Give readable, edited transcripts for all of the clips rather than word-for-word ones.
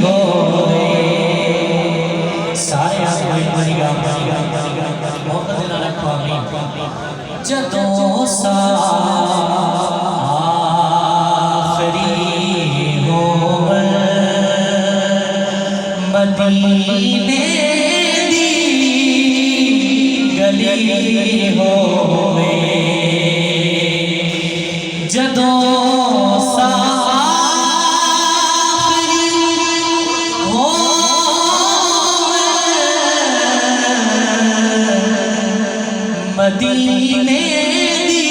हो सारे मरिया मोहम्मद नाल पानी जदों आखिरी हो मदीने दी गली होवे जदों मदीने दी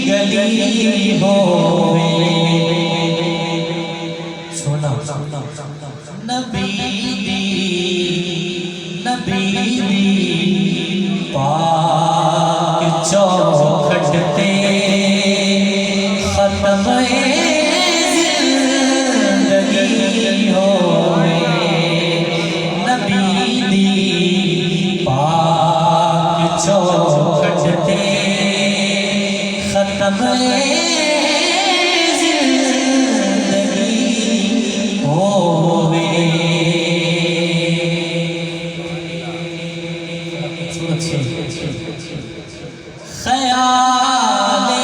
गली होवे सुना नबी दी पाक चौखट ते खत्म जिंदगी होवे नबी दी चौखट ते खत्म जिंदगी होवे ख्याले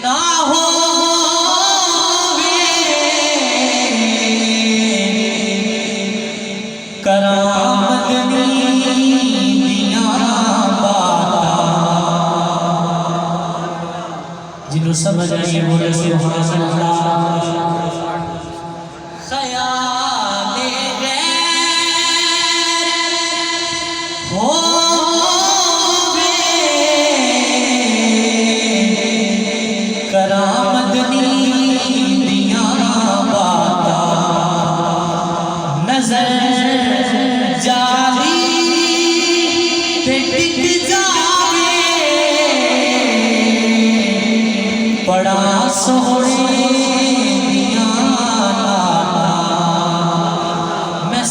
ना हो करामत दियां बातां जिन्हों समझ आई बोले सुभान अल्लाह ख्याले होवे करामत दियां बातां नजर जाली ते टिक जावे बड़ा सोहने दियां नातां मैं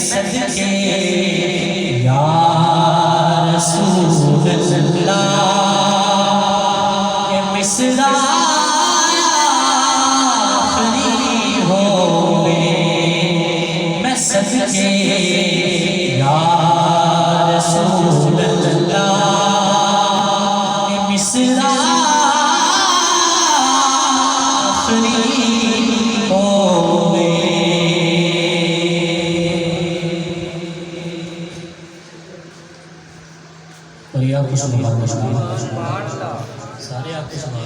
सदके या रसूल अल्लाह ए मिसरा सदके या रसूल अल्लाह मिसरा आखिरी होवे और या कुछ सारे आपको सुना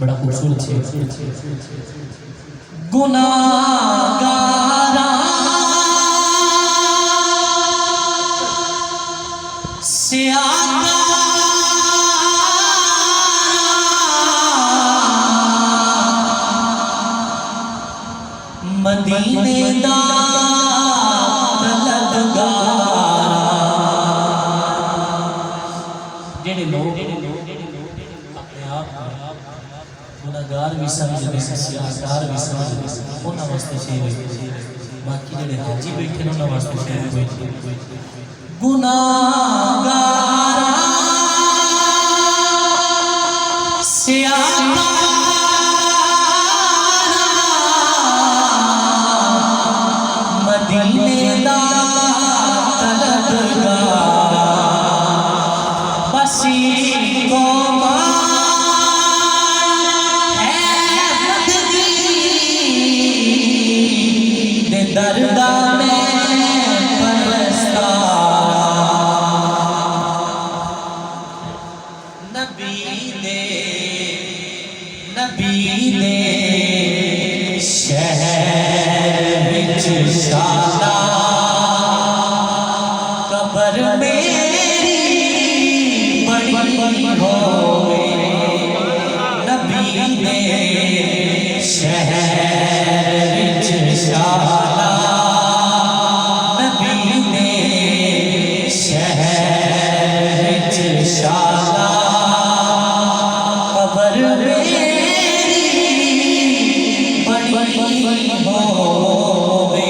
बड़ा खूबसूरत है गुनाहगारा सियादा मदीने दा तलबगारा जेड़े लोग अपने आप गुनाहगार भी समझते हैं सियाहकार भी समझते हैं उन्होंने वास्ते शेर बाकी जेड़े हाजी बैठे उन्होंने वास्ते शेर कोई गुनाहगार सियाहकार मदीने दा तलबगार बसी को दर्दा में परस्तारा नबी दे शहर विच शादा कबर मेरी बड़ी होवे नबी दे शहर विच शादा कबर मेरी बड़ी होवे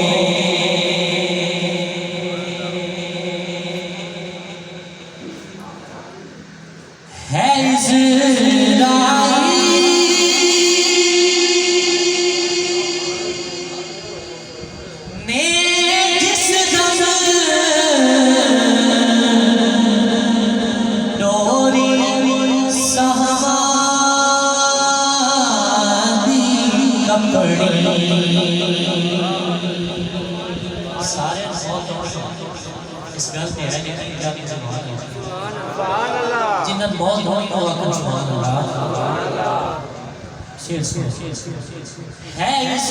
ने जिस दम डोरी सहादी कपड़ी सारे इस गल पे है जिन्हें बहुत सुभान अल्लाह शेर है इस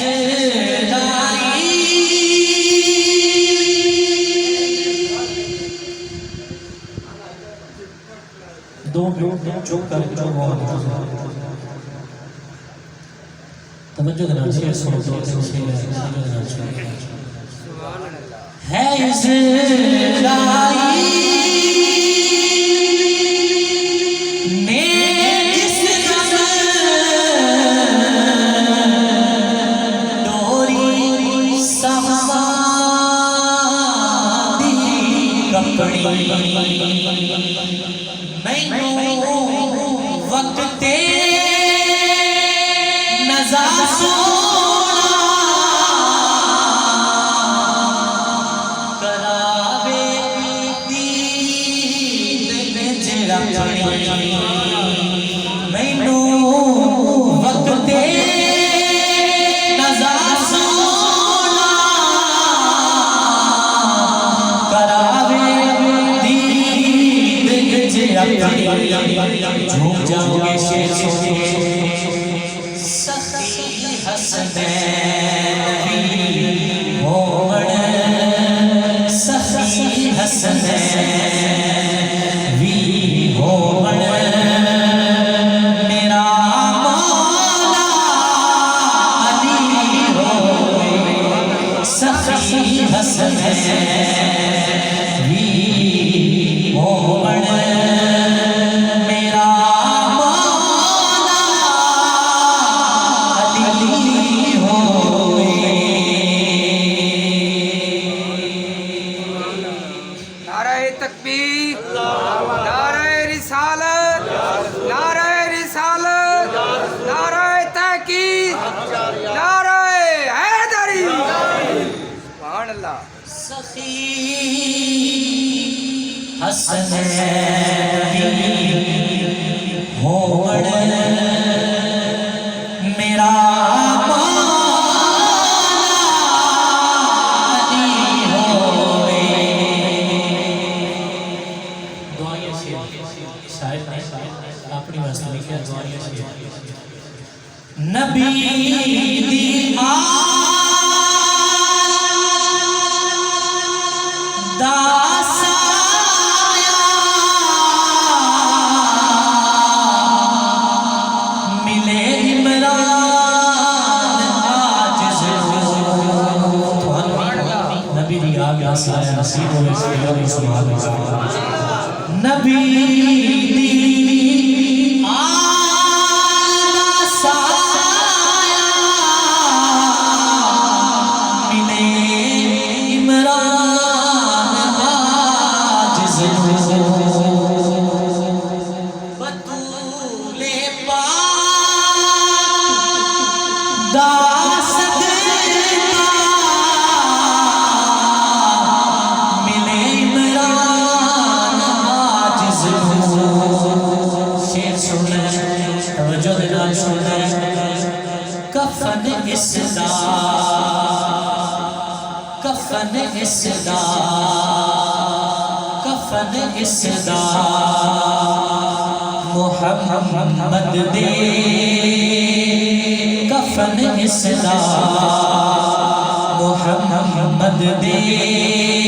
दो चुप कर तवज्जो देना शेर सुनो दो शेर है इस ने जिस डोरी सहादी कपड़ी मैनू वक्त नज़ा सोना करावे दीद जरा मैनू वक्त नज़ा सोना करावे दीद जरा झूम जाओगे शेर सखी हसनैन होवण सखी हसनैन वी होवण मेरा मौला अली होवे सखी हसनैन वी होवण हसनैन होवण मेरा मौला होवे दुआएं शायद अपनी वास्ते लिखा दुआएं नबी दी नबी मिले इमरान आजिज़ बतूले पाक कफन इसदा कफन इसदा कफन इसदा मोहम्मद दे कफन इसदा मोहम्मद दे